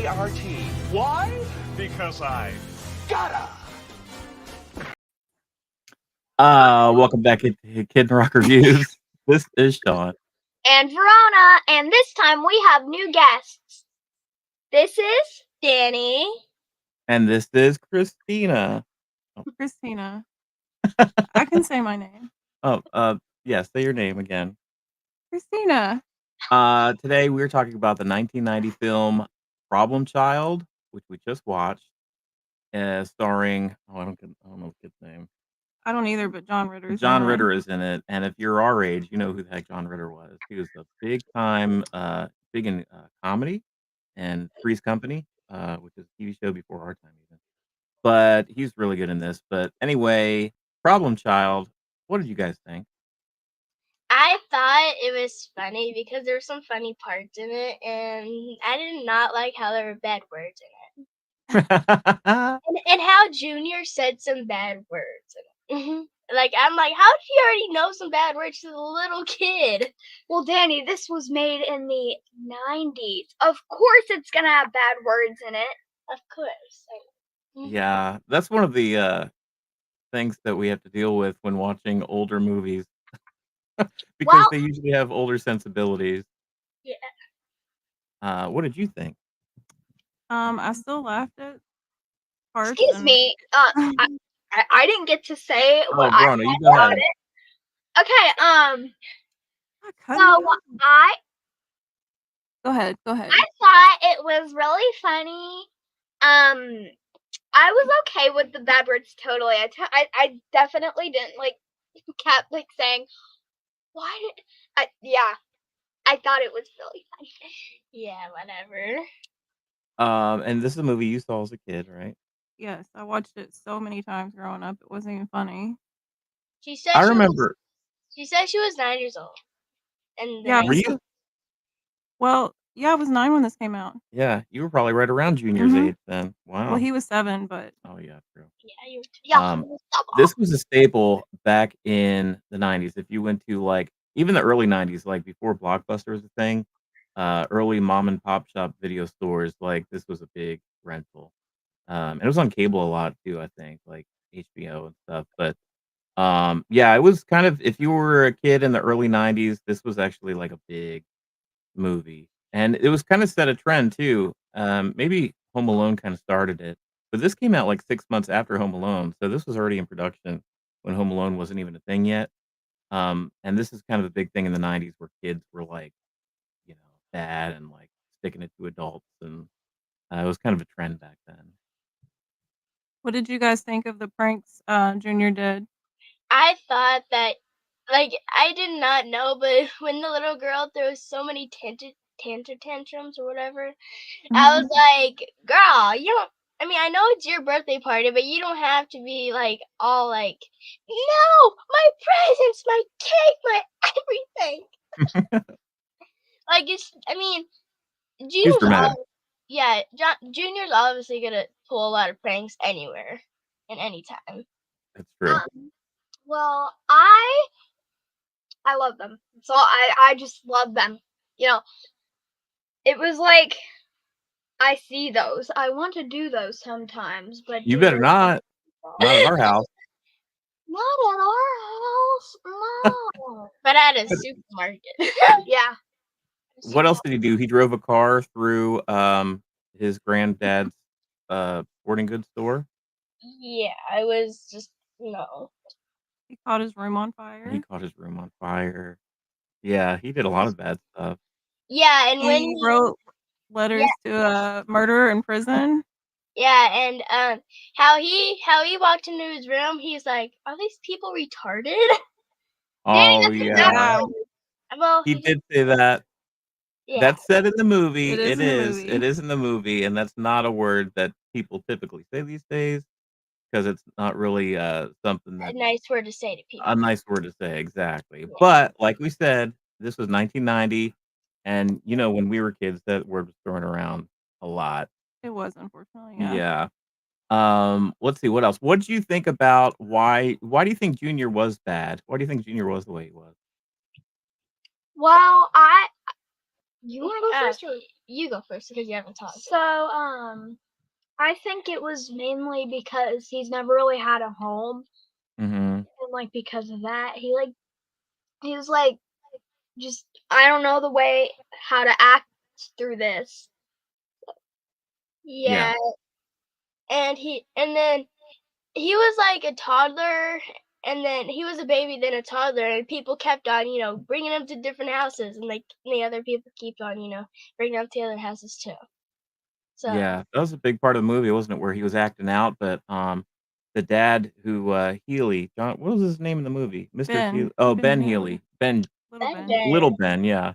ART. Why? Because I gotta. Welcome back to Kidnarok Reviews. This is Sean. And Verona, and this time we have new guests. This is Danny. And this is Christina. Christina. I can say my name. Yeah, say your name again. Christina. Today we're talking about the 1990 film Problem Child, which we just watched, starring, I don't know the kid's name. I don't either, but John Ritter's John in it. Ritter is in it, and if you're our age, you know who the heck John Ritter was. He was a big in comedy and Three's Company, which is a TV show before our time even. But he's really good in this. But anyway, Problem Child, what did you guys think? I thought it was funny because there were some funny parts in it, and I did not like how there were bad words in it. and how Junior said some bad words in it. Like, I'm like, how did he already know some bad words to the little kid? Well, Danny, this was made in the 90s. Of course it's gonna have bad words in it. Of course. Yeah, that's one of the things that we have to deal with when watching older movies. Because they usually have older sensibilities. Yeah. What did you think? I still laughed at parts. Excuse me. I didn't get to say what Verona, I you go ahead. Okay, Go ahead. I thought it was really funny. I was okay with the bad words totally. I definitely didn't kept saying, why did I thought it was really funny. Yeah, whatever. And this is a movie you saw as a kid, right? Yes, I watched it so many times growing up. It wasn't even funny. She said I remember. She said she was 9 years old. And Yeah, were you? Well, yeah, I was 9 when this came out. Yeah, you were probably right around Junior's age then. Wow. Well, he was 7, but oh yeah, true. Yeah, this was a staple back in the 90s. If you went to even the early 90s, like before Blockbuster was a thing, early mom and pop shop video stores, this was a big rental. And it was on cable a lot too, I think, like HBO and stuff. But yeah, it was kind of, if you were a kid in the early 90s, this was actually like a big movie. And it was kind of set a trend too. Maybe Home Alone kind of started it, but this came out like 6 months after Home Alone. So this was already in production when Home Alone wasn't even a thing yet. And this is kind of a big thing in the 90s where kids were bad and sticking it to adults. And it was kind of a trend back then. What did you guys think of the pranks Junior did? I thought that, I did not know, but when the little girl throws so many tantrums or whatever, I was like, girl, you don't, I know it's your birthday party, but you don't have to be, all no, my presents, my cake, my everything. He's dramatic. Junior's obviously gonna pull a lot of pranks anywhere and anytime. That's true. Well, I love them. So I just love them. It was like, I see those. I want to do those sometimes, but you better not. Not at our house. Not at our house. No. But at a supermarket. Yeah. What else did he do? He drove a car through his granddad's sporting goods store. Yeah, I was just no. He caught his room on fire. Yeah, he did a lot of bad stuff. Yeah, and when he wrote letters to a murderer in prison. Yeah, and how he walked into his room, he's like, "Are these people retarded?" Oh yeah. Well, he did say that. Yeah. That's said in the movie. It is in the movie, and that's not a word that people typically say these days because it's not really something that a nice word to say to people. A nice word to say, exactly. Yeah. But like we said, this was 1990, and when we were kids, that word was thrown around a lot. It was, unfortunately. Yeah. Let's see what else. What did you think about why do you think Junior was bad? Why do you think Junior was the way he was? Well, You want to go first, or you go first because you haven't talked. So, I think it was mainly because he's never really had a home, and like because of that, he was like just I don't know the way how to act through this. Yeah. And then he was like a toddler, and then he was a baby, then a toddler, and people kept on, bringing him to different houses, and like the other people keep on, bringing him to other houses too. So Yeah, that was a big part of the movie, wasn't it, where he was acting out, but, the dad who, Healy, John what was his name in the movie? Mr. Healy. Ben. Oh, Ben Ben Healy. Healy. Ben Little Ben. Ben. Little Ben, yeah.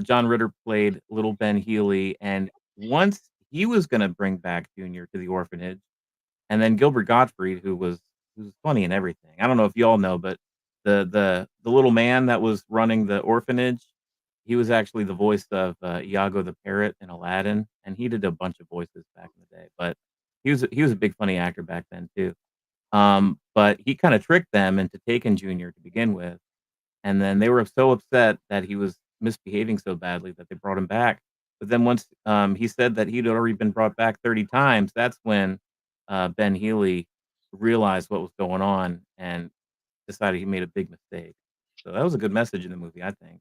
John Ritter played Little Ben Healy, and once he was gonna bring back Junior to the orphanage, and then Gilbert Gottfried, who's funny and everything. I don't know if y'all know, but the little man that was running the orphanage, he was actually the voice of, Iago the parrot in Aladdin, and he did a bunch of voices back in the day, but he was a big funny actor back then too. But he kinda tricked them into taking Junior to begin with, and then they were so upset that he was misbehaving so badly that they brought him back. But then once, he said that he'd already been brought back 30 times, that's when, Ben Healy realized what was going on and decided he made a big mistake. So that was a good message in the movie, I think.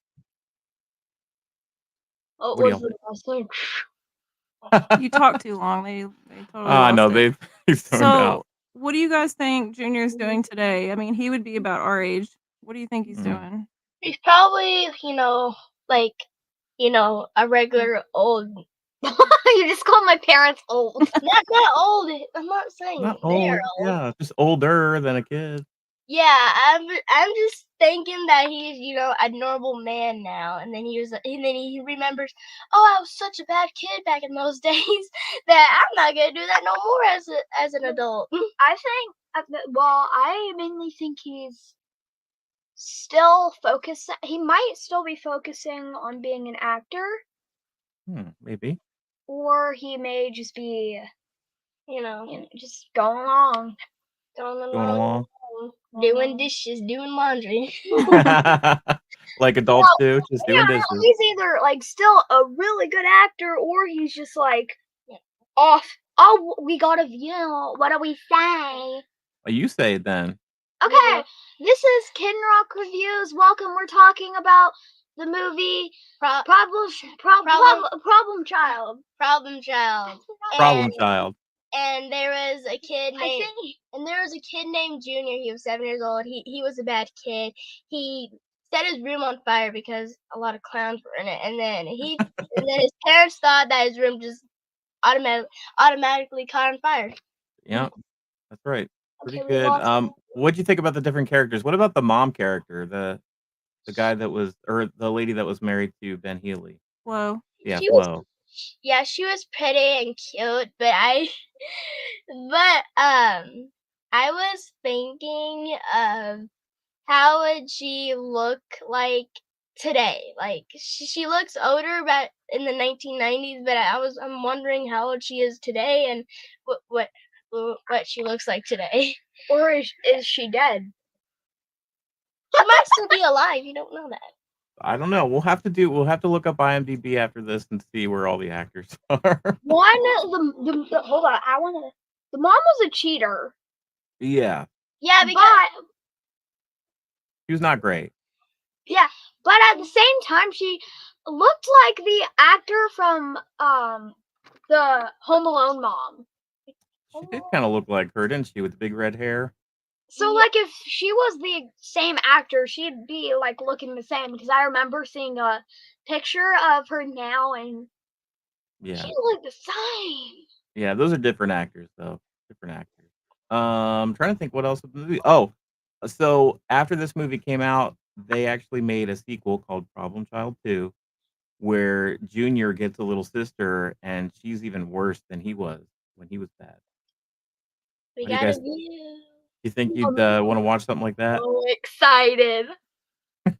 What What do was y'all the message? You talk too long. They totally I lost know, it. they've zoned out. So, what do you guys think Junior's doing today? I mean, he would be about our age. What do you think he's doing? he's probably, like, a regular old. You just called my parents old. Not old. I'm not saying Not they're old, old. yeah, just older than a kid. Yeah, I'm just thinking that he's, a normal man now, and then he remembers, oh, I was such a bad kid back in those days that I'm not gonna do that no more as an adult. I think, I mainly think he's still focused. He might still be focusing on being an actor, Maybe. or he may just be, You know, just going along. going Going along. doing dishes, doing laundry. Like adults do, just doing dishes. He's either like still a really good actor, or he's just like off. Oh, we got a view. What do we say? Well, you say it then. Okay, this is Kidnarok Reviews. Welcome. We're talking about the movie Problem Child. Problem Child. Problem child. And there was a kid named Junior. He was 7 years old. He was a bad kid. He set his room on fire because a lot of clowns were in it. And then his parents thought that his room just automatically caught on fire. Yeah, that's right. Pretty Okay, we good. lost What'd you think about the different characters? What about the mom character, the guy that was, or the lady that was married to Ben Healy? Flo. Yeah, She was- Flo. Yeah, she was pretty and cute, but I was thinking of how would she look like today? Like she looks older, but in the 1990s. But I'm wondering how old she is today and what she looks like today. Or is she dead? She might still be alive. You don't know that. I don't know. We'll have to look up IMDb after this and see where all the actors are. Hold on. The mom was a cheater. Yeah, Yeah, because she was not great. Yeah, but at the same time, she looked like the actor from the Home Alone mom. She did kind of look like her, didn't she, with the big red hair? So, like, if she was the same actor, she'd be, like, looking the same, because I remember seeing a picture of her now, and Yeah. she looked the same. Yeah, those are different actors, though. Different actors. I'm trying to think what else was in the movie. Oh, so after this movie came out, they actually made a sequel called Problem Child 2, where Junior gets a little sister, and she's even worse than he was when he was bad. we How do you got a guys- view. You think you'd want to watch something like that? So excited. All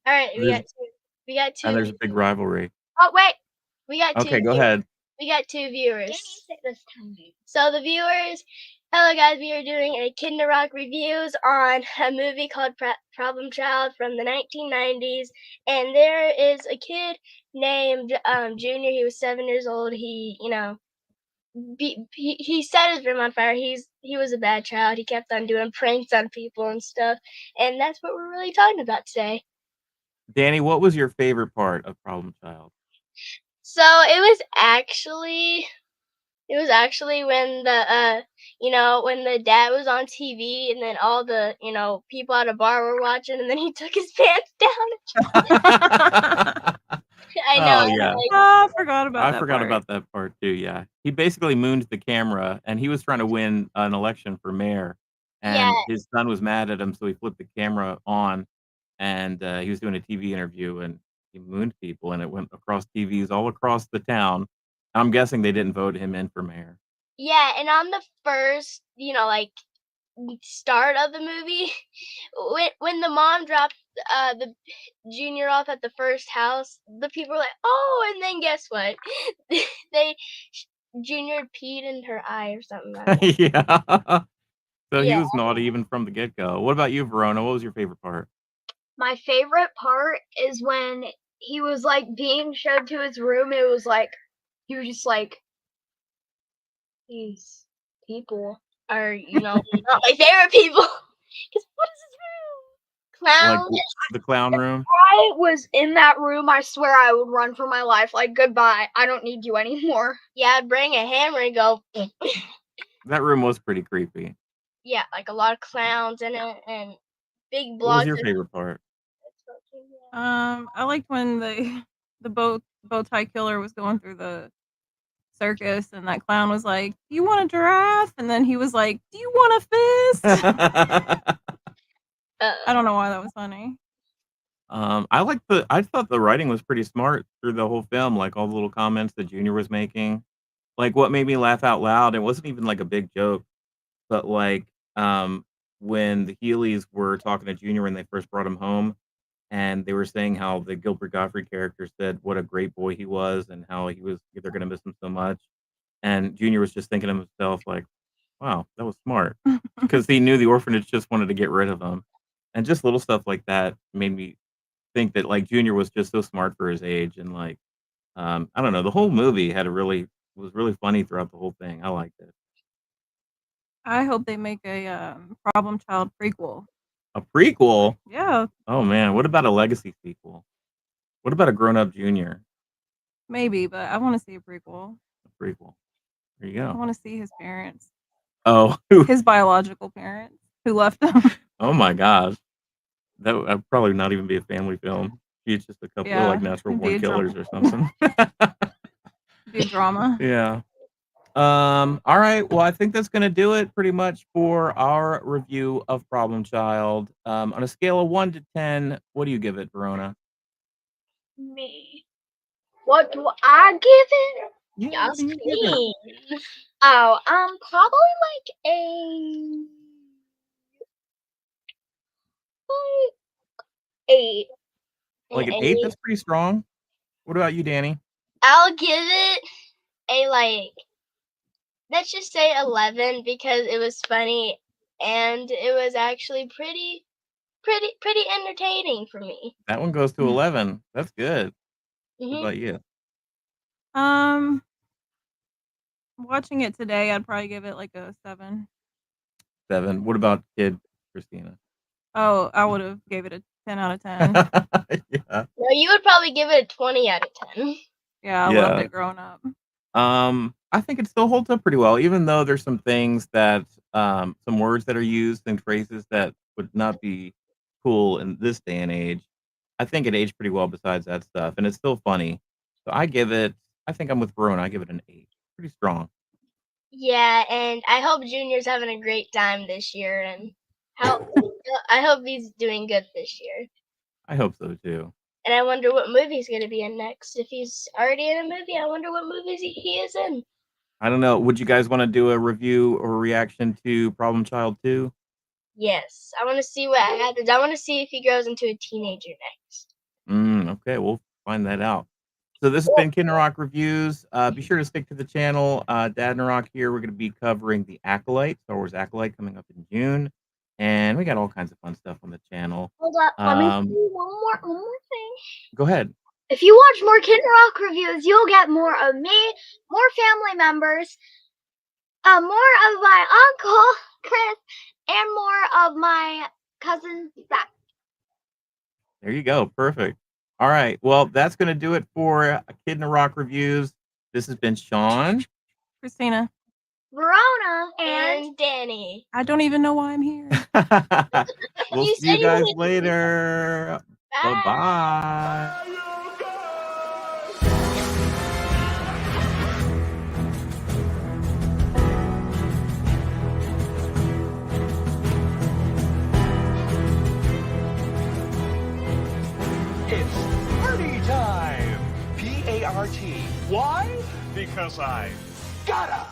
right, we got two. And there's a big rivalry. Oh, wait. We got two. Okay, go ahead. We got two viewers. So the viewers, Hello guys, we are doing a Kidnarok reviews on a movie called Problem Child from the 1990s, and there is a kid named Junior. He was 7 years old. He, he set his room on fire. He was a bad child. He kept on doing pranks on people and stuff, and that's what we're really talking about today. Danny, what was your favorite part of Problem Child? So it was actually when when the dad was on TV and then all the, people at a bar were watching and then he took his pants down. I know. Oh, yeah. I forgot about I that forgot part. about that part too, yeah. He basically mooned the camera, and he was trying to win an election for mayor, Yeah. and his son was mad at him, so he flipped the camera on, and he was doing a TV interview, and he mooned people, and it went across TVs all across the town. I'm guessing they didn't vote him in for mayor. Yeah, and on the first, start of the movie, when the mom dropped the Junior off at the first house, the people were like, "Oh," and then guess what? they Junior peed in her eye or something like that. Yeah. So he Yeah. was naughty even from the get-go. What about you, Verona? What was your favorite part? My favorite part is when he was like being showed to his room. It was like he was just like, these people are, not my favorite people. Because what is this room? Like Clown. the clown room? If I was in that room, I swear I would run for my life. Like, goodbye. I don't need you anymore. Yeah, I'd bring a hammer and go. That room was pretty creepy. Yeah, like a lot of clowns in it and big What was blocks. your favorite part? I liked when the bow tie killer was going through the circus and that clown was like, "Do you want a giraffe?" And then he was like, "Do you want a fist?" I don't know why that was funny. I thought the writing was pretty smart through the whole film, like all the little comments that Junior was making. Like what made me laugh out loud, it wasn't even like a big joke, but like when the Heelys were talking to Junior when they first brought him home, and they were saying how the Gilbert Gottfried character said what a great boy he was and how they're gonna miss him so much. And Junior was just thinking to himself like, wow, that was smart. Because he knew the orphanage just wanted to get rid of him. And just little stuff like that made me think that like Junior was just so smart for his age, and like I don't know, the whole movie was really funny throughout the whole thing. I liked it. I hope they make a Problem Child prequel. A prequel? Yeah, Oh man, what about a legacy sequel? What about a grown up Junior? maybe, but I want to see a prequel. A prequel. There you I go. want to see his parents, Oh, his biological parents who left him. oh my gosh. That would probably not even be a family film. It's just a couple of like natural it'd be born a killers or something. Be a drama. Yeah. All right. Well, I think that's gonna do it pretty much for our review of Problem Child. On a scale of 1 to 10, what do you give it, Verona? Me. What do I give it? Yeah, what do you give it? Queen. Oh, probably like a 8. Like an 8? That's pretty strong. What about you, Danny? I'll give it a let's just say 11 because it was funny and it was actually pretty entertaining for me. That one goes to 11. That's good. What Mhm. about you? Watching it today, I'd probably give it like a 7. 7. What about kid Christina? Oh, I would have gave it a 10 out of 10. Yeah. No, you would probably give it a 20 out of 10. Yeah, I loved it growing up. I think it still holds up pretty well, even though there's some things that some words that are used and phrases that would not be cool in this day and age. I think it aged pretty well besides that stuff, and it's still funny. So I think I'm with Verona. I give it an 8. Pretty strong. Yeah, and I hope Junior's having a great time this year, and I hope he's doing good this year. I hope so too. And I wonder what movie he's going to be in next. If he's already in a movie, I wonder what movies he is in. I don't know. Would you guys want to do a review or reaction to Problem Child 2? Yes, I want to see what happens. I want to see if he grows into a teenager next. Okay, we'll find that out. So this has been Kidnarok Reviews. Be sure to stick to the channel. Dadnarok here. We're going to be covering the Acolyte, Star Wars Acolyte, coming up in June. And we got all kinds of fun stuff on the channel. Hold up, let me do one more thing. Go ahead. If you watch more Kidnarok reviews, you'll get more of me, more family members, more of my uncle Chris, and more of my cousin Zach. There you go. Perfect. All right. Well, that's going to do it for Kidnarok Reviews. This has been Sean, Christina, Verona, And Danny. I don't even know why I'm here. We'll You see you said you guys wanted to- later. Bye. Bye-bye. It's party time! P-A-R-T. Why? Because I gotta!